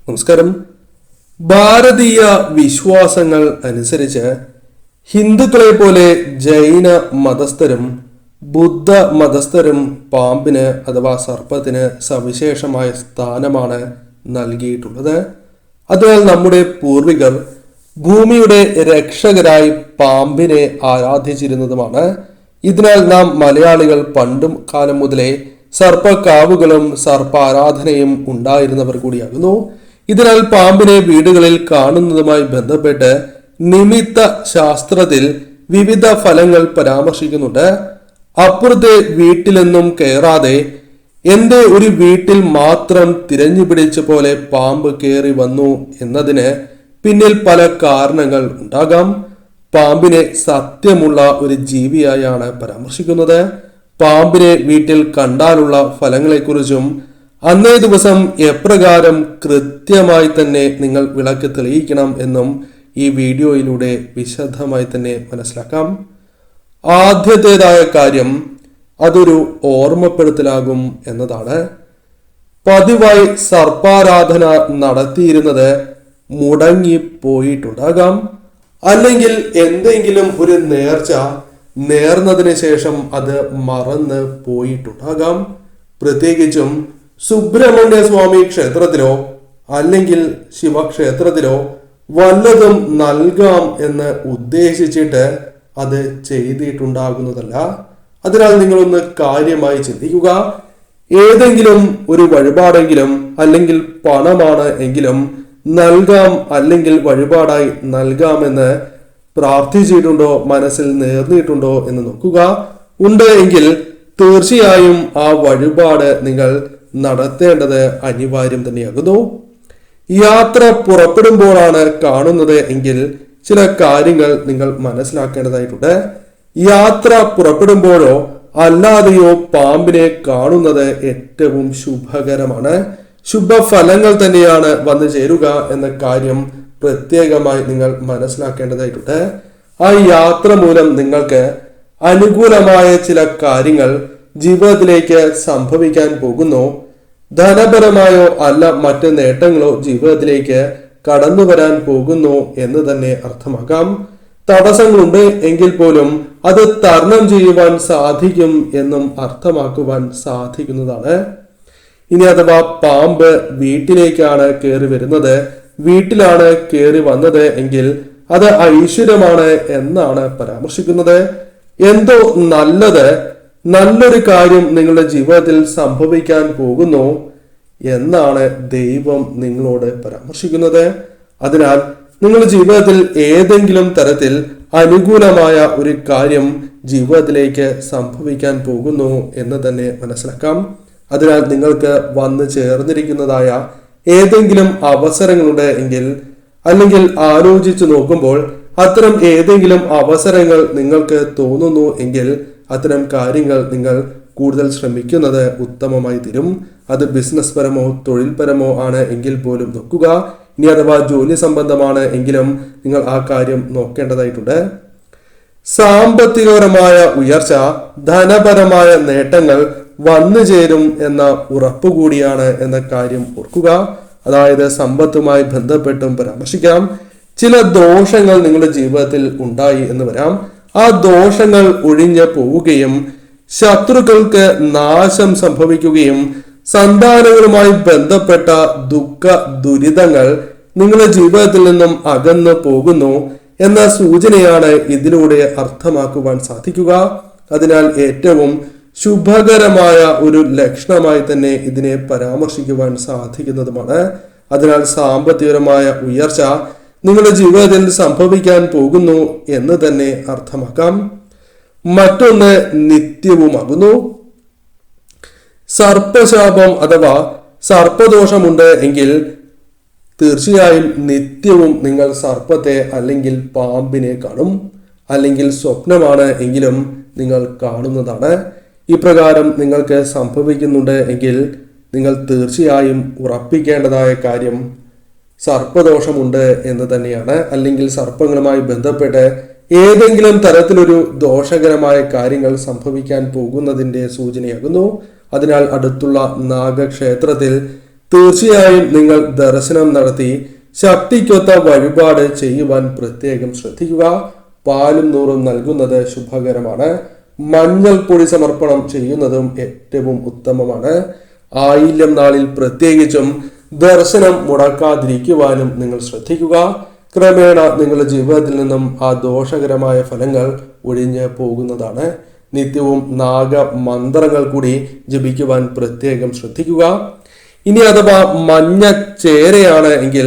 നമസ്കാരം. ഭാരതീയ വിശ്വാസങ്ങൾ അനുസരിച്ച് ഹിന്ദുക്കളെ പോലെ ജൈന മതസ്ഥരും ബുദ്ധ മതസ്ഥരും പാമ്പിന് അഥവാ സർപ്പത്തിന് സവിശേഷമായ സ്ഥാനമാണ് നൽകിയിട്ടുള്ളത്. അതിനാൽ നമ്മുടെ പൂർവികർ ഭൂമിയുടെ രക്ഷകരായി പാമ്പിനെ ആരാധിച്ചിരുന്നതുമാണ്. ഇതിനാൽ നാം മലയാളികൾ പണ്ടും കാലം മുതലേ സർപ്പക്കാവുകളും സർപ്പാരാധനയും ഉണ്ടായിരുന്നവർ കൂടിയാകുന്നു. ഇതിനാൽ പാമ്പിനെ വീടുകളിൽ കാണുന്നതുമായി ബന്ധപ്പെട്ട് നിമിത്ത ശാസ്ത്രത്തിൽ വിവിധ ഫലങ്ങൾ പരാമർശിക്കുന്നുണ്ട്. അപ്പുറത്തെ വീട്ടിലെന്നും കയറാതെ എന്റെ ഒരു വീട്ടിൽ മാത്രം തിരഞ്ഞു പിടിച്ച പോലെ പാമ്പ് കയറി വന്നു എന്നതിന് പിന്നിൽ പല കാരണങ്ങൾ ഉണ്ടാകാം. പാമ്പിനെ സത്യമുള്ള ഒരു ജീവിയായാണ് പരാമർശിക്കുന്നത്. പാമ്പിനെ വീട്ടിൽ കണ്ടാലുള്ള ഫലങ്ങളെക്കുറിച്ചും അന്നേ ദിവസം എപ്രകാരം കൃത്യമായി തന്നെ നിങ്ങൾ വിളക്ക് തെളിയിക്കണം എന്നും ഈ വീഡിയോയിലൂടെ വിശദമായി തന്നെ മനസ്സിലാക്കാം. ആദ്യത്തേതായ കാര്യം അതൊരു ഓർമ്മപ്പെടുത്തലാകും എന്നതാണ്. പതിവായി സർപ്പാരാധന നടത്തിയിരുന്നത് മുടങ്ങിപ്പോയിട്ടുണ്ടാകാം. അല്ലെങ്കിൽ എന്തെങ്കിലും ഒരു നേർച്ച നേർന്നതിന് ശേഷം അത് മറന്ന് പോയിട്ടുണ്ടാകാം. പ്രത്യേകിച്ചും സുബ്രഹ്മണ്യ സ്വാമി ക്ഷേത്രത്തിലോ അല്ലെങ്കിൽ ശിവക്ഷേത്രത്തിലോ വല്ലതും നൽകാം എന്ന് ഉദ്ദേശിച്ചിട്ട് അത് ചെയ്തിട്ടുണ്ടാകുന്നതല്ല. അതിനാൽ നിങ്ങളൊന്ന് കാര്യമായി ചിന്തിക്കുക. ഏതെങ്കിലും ഒരു വഴിപാടെങ്കിലും അല്ലെങ്കിൽ പണമാണ് എങ്കിലും നൽകാം അല്ലെങ്കിൽ വഴിപാടായി നൽകാമെന്ന് പ്രാർത്ഥിച്ചിട്ടുണ്ടോ, മനസ്സിൽ നേർന്നിട്ടുണ്ടോ എന്ന് നോക്കുക. ഉണ്ട് എങ്കിൽ തീർച്ചയായും ആ വഴിപാട് നിങ്ങൾ നടത്തേണ്ടത് അനിവാര്യം തന്നെയാകുന്നു. യാത്ര പുറപ്പെടുമ്പോഴാണ് കാണുന്നത് എങ്കിൽ ചില കാര്യങ്ങൾ നിങ്ങൾ മനസ്സിലാക്കേണ്ടതായിട്ടുണ്ട്. യാത്ര പുറപ്പെടുമ്പോഴോ അല്ലാതെയോ പാമ്പിനെ കാണുന്നത് ഏറ്റവും ശുഭകരമാണ്. ശുഭഫലങ്ങൾ തന്നെയാണ് വന്നു ചേരുക എന്ന കാര്യം പ്രത്യേകമായി നിങ്ങൾ മനസ്സിലാക്കേണ്ടതായിട്ടുണ്ട്. ആ യാത്ര മൂലം നിങ്ങൾക്ക് അനുകൂലമായ ചില കാര്യങ്ങൾ ജീവിതത്തിലേക്ക് സംഭവിക്കാൻ പോകുന്നു. ധനപരമായോ അല്ല മറ്റ് നേട്ടങ്ങളോ ജീവിതത്തിലേക്ക് കടന്നു വരാൻ പോകുന്നു എന്ന് തന്നെ അർത്ഥമാക്കാം. തടസ്സങ്ങളുണ്ട് എങ്കിൽ പോലും അത് തരണം ചെയ്യുവാൻ സാധിക്കും എന്നും അർത്ഥമാക്കുവാൻ സാധിക്കുന്നതാണ്. ഇനി അഥവാ പാമ്പ് വീട്ടിലേക്കാണ് കയറി വരുന്നത്, വീട്ടിലാണ് കയറി വന്നത് എങ്കിൽ അത് ഐശ്വര്യമാണ് എന്നാണ് പരാമർശിക്കുന്നത്. എന്തോ നല്ലൊരു കാര്യം നിങ്ങളുടെ ജീവിതത്തിൽ സംഭവിക്കാൻ പോകുന്നു എന്നാണ് ദൈവം നിങ്ങളോട് പരാമർശിക്കുന്നത്. അതിനാൽ നിങ്ങളുടെ ജീവിതത്തിൽ ഏതെങ്കിലും തരത്തിൽ അനുകൂലമായ ഒരു കാര്യം ജീവിതത്തിലേക്ക് സംഭവിക്കാൻ പോകുന്നു എന്ന് തന്നെ മനസ്സിലാക്കാം. അതിനാൽ നിങ്ങൾക്ക് വന്നു ചേർന്നിരിക്കുന്നതായ ഏതെങ്കിലും അവസരങ്ങളുണ്ട് എങ്കിൽ അല്ലെങ്കിൽ ആലോചിച്ചു നോക്കുമ്പോൾ അത്തരം ഏതെങ്കിലും അവസരങ്ങൾ നിങ്ങൾക്ക് തോന്നുന്നു എങ്കിൽ അത്തരം കാര്യങ്ങൾ നിങ്ങൾ കൂടുതൽ ശ്രമിക്കുന്നത് ഉത്തമമായി തീരും. അത് ബിസിനസ് പരമോ തൊഴിൽപരമോ ആണ് എങ്കിൽ പോലും നോക്കുക. ഇനി അഥവാ ജോലി സംബന്ധമാണ് എങ്കിലും നിങ്ങൾ ആ കാര്യം നോക്കേണ്ടതായിട്ടുണ്ട്. സാമ്പത്തികപരമായ ഉയർച്ച, ധനപരമായ നേട്ടങ്ങൾ വന്നു ചേരും എന്ന ഉറപ്പുകൂടിയാണ് എന്ന കാര്യം ഓർക്കുക. അതായത് സമ്പത്തുമായി ബന്ധപ്പെട്ടും പരാമർശിക്കാം. ചില ദോഷങ്ങൾ നിങ്ങളുടെ ജീവിതത്തിൽ ഉണ്ടായി എന്ന് വരാം. ആ ദോഷങ്ങൾ ഒഴിഞ്ഞു പോവുകയും ശത്രുക്കൾക്ക് നാശം സംഭവിക്കുകയും സന്താനങ്ങളുമായി ബന്ധപ്പെട്ട ദുഃഖ ദുരിതങ്ങൾ നിങ്ങളുടെ ജീവിതത്തിൽ നിന്നും അകന്നു പോകുന്നു എന്ന സൂചനയാണ് ഇതിലൂടെ അർത്ഥമാക്കുവാൻ സാധിക്കുക. അതിനാൽ ഏറ്റവും ശുഭകരമായ ഒരു ലക്ഷണമായി തന്നെ ഇതിനെ പരാമർശിക്കുവാൻ സാധിക്കുന്നതുമാണ്. അതിനാൽ സാമ്പത്തികപരമായ ഉയർച്ച നിങ്ങളുടെ ജീവിതത്തിൽ സംഭവിക്കാൻ പോകുന്നു എന്ന് തന്നെ അർത്ഥമാക്കാം. മറ്റൊന്ന് നിത്യവുമാകുന്നു. സർപ്പശാപം അഥവാ സർപ്പദോഷമുണ്ട് എങ്കിൽ തീർച്ചയായും നിത്യവും നിങ്ങൾ സർപ്പത്തെ അല്ലെങ്കിൽ പാമ്പിനെ കാണും. അല്ലെങ്കിൽ സ്വപ്നമാണ് എങ്കിലും നിങ്ങൾ കാണുന്നതാണ്. ഇപ്രകാരം നിങ്ങൾക്ക് സംഭവിക്കുന്നുണ്ട് എങ്കിൽ നിങ്ങൾ തീർച്ചയായും ഉറപ്പിക്കേണ്ടതായ കാര്യം സർപ്പദോഷമുണ്ട് എന്ന് തന്നെയാണ്. അല്ലെങ്കിൽ സർപ്പങ്ങളുമായി ബന്ധപ്പെട്ട് ഏതെങ്കിലും തരത്തിലൊരു ദോഷകരമായ കാര്യങ്ങൾ സംഭവിക്കാൻ പോകുന്നതിന്റെ സൂചനയാകുന്നു. അതിനാൽ അടുത്തുള്ള നാഗക്ഷേത്രത്തിൽ തീർച്ചയായും നിങ്ങൾ ദർശനം നടത്തി ശക്തിക്കൊത്ത വഴിപാട് ചെയ്യുവാൻ പ്രത്യേകം ശ്രദ്ധിക്കുക. പാലും നൂറും നൽകുന്നത് ശുഭകരമാണ്. മഞ്ഞൾപ്പൊടി സമർപ്പണം ചെയ്യുന്നതും ഏറ്റവും ഉത്തമമാണ്. ആയില്യം നാളിൽ പ്രത്യേകിച്ചും ദർശനം മുടക്കാതിരിക്കുവാനും നിങ്ങൾ ശ്രദ്ധിക്കുക. ക്രമേണ നിങ്ങളുടെ ജീവിതത്തിൽ നിന്നും ആ ദോഷകരമായ ഫലങ്ങൾ ഒഴിഞ്ഞു പോകുന്നതാണ്. നിത്യവും നാഗ മന്ത്രങ്ങൾ കൂടി ജപിക്കുവാൻ പ്രത്യേകം ശ്രദ്ധിക്കുക. ഇനി അഥവാ മഞ്ഞ ചേരയാണ് എങ്കിൽ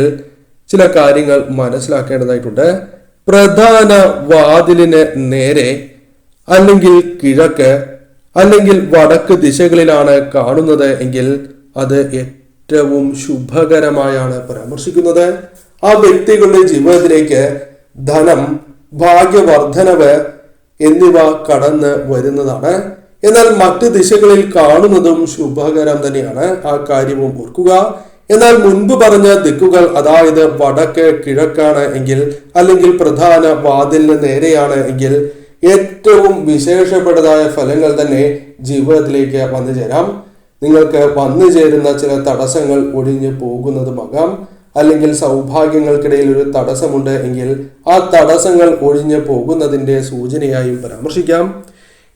ചില കാര്യങ്ങൾ മനസ്സിലാക്കേണ്ടതായിട്ടുണ്ട്. പ്രധാന വാതിലിന് നേരെ അല്ലെങ്കിൽ കിഴക്ക് അല്ലെങ്കിൽ വടക്ക് ദിശകളിലാണ് കാണുന്നത് എങ്കിൽ അത് ഏറ്റവും ശുഭകരമായാണ് പരാമർശിക്കുന്നത്. ആ വ്യക്തികളുടെ ജീവിതത്തിലേക്ക് ധനം, ഭാഗ്യവർദ്ധനവ് എന്നിവ കടന്ന് വരുന്നതാണ്. എന്നാൽ മറ്റ് ദിശകളിൽ കാണുന്നതും ശുഭകരം തന്നെയാണ്. ആ കാര്യവും ഓർക്കുക. എന്നാൽ മുൻപ് പറഞ്ഞ ദിക്കുകൾ, അതായത് വടക്ക് കിഴക്കാണ് എങ്കിൽ അല്ലെങ്കിൽ പ്രധാന വാതിലിന് നേരെയാണ് എങ്കിൽ ഏറ്റവും വിശേഷപ്പെട്ടതായ ഫലങ്ങൾ തന്നെ ജീവിതത്തിലേക്ക് വന്നു ചേരാം. നിങ്ങൾക്ക് വന്നു ചേരുന്ന ചില തടസ്സങ്ങൾ ഒഴിഞ്ഞു പോകുന്നതുമാകാം. അല്ലെങ്കിൽ സൗഭാഗ്യങ്ങൾക്കിടയിൽ ഒരു തടസ്സമുണ്ട് എങ്കിൽ ആ തടസ്സങ്ങൾ ഒഴിഞ്ഞു പോകുന്നതിന്റെ സൂചനയായും പരാമർശിക്കാം.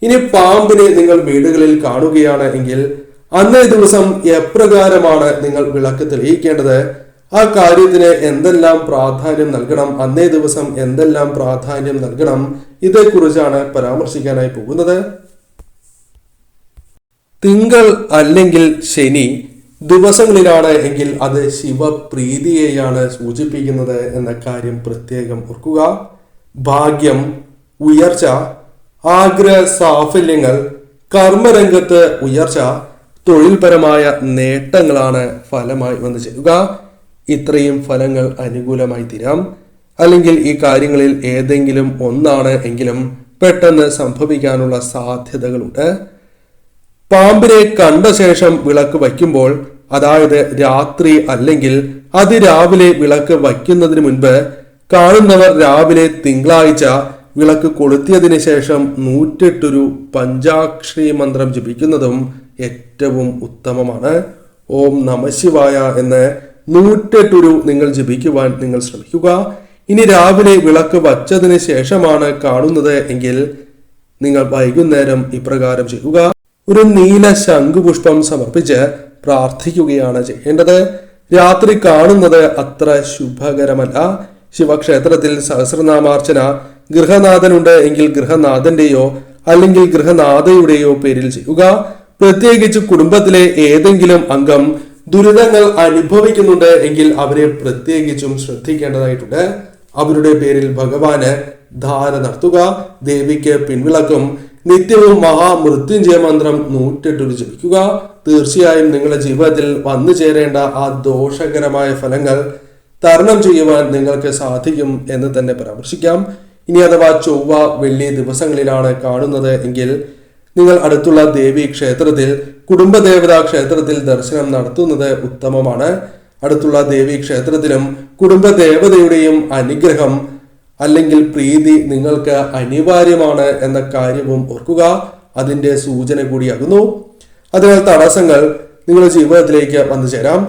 ഇനി പാമ്പിനെ നിങ്ങൾ വീടുകളിൽ കാണുകയാണ് എങ്കിൽ അന്നേ ദിവസം എപ്രകാരമാണ് നിങ്ങൾ വിളക്ക് തെളിയിക്കേണ്ടത്, ആ കാര്യത്തിന് എന്തെല്ലാം പ്രാധാന്യം നൽകണം, അന്നേ ദിവസം എന്തെല്ലാം പ്രാധാന്യം നൽകണം, ഇതേക്കുറിച്ചാണ് പരാമർശിക്കാനായി പോകുന്നത്. തിങ്കൾ അല്ലെങ്കിൽ ശനി ദിവസങ്ങളിലാണ് എങ്കിൽ അത് ശിവപ്രീതിയെയാണ് സൂചിപ്പിക്കുന്നത് എന്ന കാര്യം പ്രത്യേകം ഓർക്കുക. ഭാഗ്യം, ഉയർച്ച, ആഗ്രഹ സാഫല്യങ്ങൾ, കർമ്മരംഗത്ത് ഉയർച്ച, തൊഴിൽപരമായ നേട്ടങ്ങളാണ് ഫലമായി വന്നു ചേരുക. ഇത്രയും ഫലങ്ങൾ അനുകൂലമായി തീരാം. അല്ലെങ്കിൽ ഈ കാര്യങ്ങളിൽ ഏതെങ്കിലും ഒന്നാണ് എങ്കിലും പെട്ടെന്ന് സംഭവിക്കാനുള്ള സാധ്യതകളുണ്ട്. പാമ്പിനെ കണ്ട ശേഷം വിളക്ക് വയ്ക്കുമ്പോൾ, അതായത് രാത്രി അല്ലെങ്കിൽ അതിരാവിലെ വിളക്ക് വയ്ക്കുന്നതിന് മുൻപ് കാണുന്നവർ രാവിലെ തിങ്കളാഴ്ച വിളക്ക് കൊളുത്തിയതിനു ശേഷം 108 പഞ്ചാക്ഷരി മന്ത്രം ജപിക്കുന്നതും ഏറ്റവും ഉത്തമമാണ്. ഓം നമഃശിവായ എന്ന് 108 നിങ്ങൾ ജപിക്കുവാൻ നിങ്ങൾ ശ്രമിക്കുക. ഇനി രാവിലെ വിളക്ക് വച്ചതിന് ശേഷമാണ് കാണുന്നത് എങ്കിൽ നിങ്ങൾ വൈകുന്നേരം ഇപ്രകാരം ചെയ്യുക. ഒരു നീല ശംഖുപുഷ്പം സമർപ്പിച്ച് പ്രാർത്ഥിക്കുകയാണ് ചെയ്യേണ്ടത്. രാത്രി കാണുന്നത് അത്ര ശുഭകരമല്ല. ശിവക്ഷേത്രത്തിൽ സഹസ്രനാമാർച്ചന ഗൃഹനാഥനുണ്ട് എങ്കിൽ ഗൃഹനാഥന്റെയോ അല്ലെങ്കിൽ ഗൃഹനാഥയുടെയോ പേരിൽ ചെയ്യുക. പ്രത്യേകിച്ച് കുടുംബത്തിലെ ഏതെങ്കിലും അംഗം ദുരിതങ്ങൾ അനുഭവിക്കുന്നുണ്ട് എങ്കിൽ അവരെ പ്രത്യേകിച്ചും ശ്രദ്ധിക്കേണ്ടതായിട്ടുണ്ട്. അവരുടെ പേരിൽ ഭഗവാന് ധാര നടത്തുക. ദേവിക്ക് പിൻവിളക്കും നിത്യവും മഹാമൃത്യുഞ്ജയ മന്ത്രം 108 ജപിക്കുക. തീർച്ചയായും നിങ്ങളുടെ ജീവിതത്തിൽ വന്നു ചേരേണ്ട ആ ദോഷകരമായ ഫലങ്ങൾ തരണം ചെയ്യുവാൻ നിങ്ങൾക്ക് സാധിക്കും എന്ന് തന്നെ പരാമർശിക്കാം. ഇനി അഥവാ ചൊവ്വ, വെള്ളി ദിവസങ്ങളിലാണ് കാണുന്നത് എങ്കിൽ നിങ്ങൾ അടുത്തുള്ള ദേവി ക്ഷേത്രത്തിൽ, കുടുംബദേവതാ ക്ഷേത്രത്തിൽ ദർശനം നടത്തുന്നത് ഉത്തമമാണ്. അടുത്തുള്ള ദേവി ക്ഷേത്രത്തിലും കുടുംബദേവതയുടെയും അനുഗ്രഹം അല്ലെങ്കിൽ പ്രീതി നിങ്ങൾക്ക് അനിവാര്യമാണ് എന്ന കാര്യവും ഓർക്കുക. അതിന്റെ സൂചന കൂടിയാകുന്നു. അതിനാൽ തടസ്സങ്ങൾ നിങ്ങളുടെ ജീവിതത്തിലേക്ക് വന്നു ചേരാം.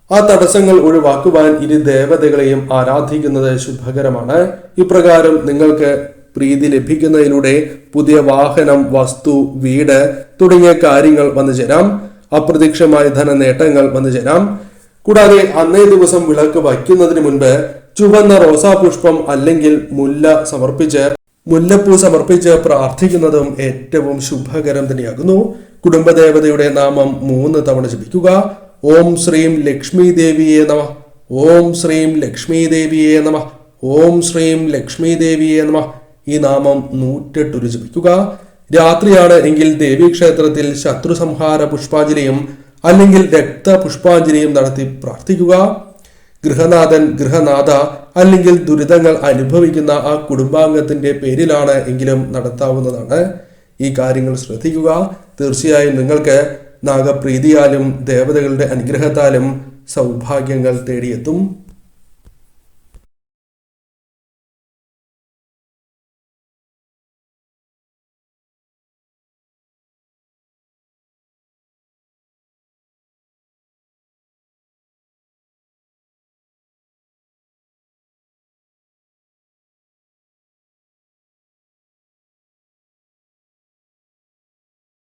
ആ തടസ്സങ്ങൾ ഒഴിവാക്കുവാൻ ഇരു ദേവതകളെയും ആരാധിക്കുന്നത് ശുഭകരമാണ്. ഇപ്രകാരം നിങ്ങൾക്ക് പ്രീതി ലഭിക്കുന്നതിലൂടെ പുതിയ വാഹനം, വസ്തു, വീട് തുടങ്ങിയ കാര്യങ്ങൾ വന്നു ചേരാം. അപ്രതീക്ഷിതമായ ധന നേട്ടങ്ങൾ വന്നു ചേരാം. കൂടാതെ അന്നേ ദിവസം വിളക്ക് വയ്ക്കുന്നതിന് മുൻപ് ചുവന്ന റോസാപുഷ്പം അല്ലെങ്കിൽ മുല്ലപ്പൂ സമർപ്പിച്ച് പ്രാർത്ഥിക്കുന്നതും ഏറ്റവും ശുഭകരം തന്നെയാകുന്നു. കുടുംബദേവതയുടെ നാമം 3 തവണ ജപിക്കുക. ഓം ശ്രീം ലക്ഷ്മി ദേവിയെ നമഃ, ഓം ശ്രീം ലക്ഷ്മി ദേവിയെ നമഃ, ഓം ശ്രീം ലക്ഷ്മി ദേവിയെ നമഃ. ഈ നാമം 108 ജപിക്കുക. രാത്രിയാണ് എങ്കിൽ ദേവീക്ഷേത്രത്തിൽ ശത്രു സംഹാര പുഷ്പാഞ്ജലിയും അല്ലെങ്കിൽ രക്തപുഷ്പാഞ്ജലിയും നടത്തി പ്രാർത്ഥിക്കുക. ഗൃഹനാഥൻ, ഗൃഹനാഥ അല്ലെങ്കിൽ ദുരിതങ്ങൾ അനുഭവിക്കുന്ന ആ കുടുംബാംഗത്തിന്റെ പേരിലാണ് എങ്കിലും നടത്താവുന്നതാണ്. ഈ കാര്യങ്ങൾ ശ്രദ്ധിക്കുക. തീർച്ചയായും നിങ്ങൾക്ക് നാഗപ്രീതിയാലും ദേവതകളുടെ അനുഗ്രഹത്താലും സൗഭാഗ്യങ്ങൾ തേടിയെത്തും.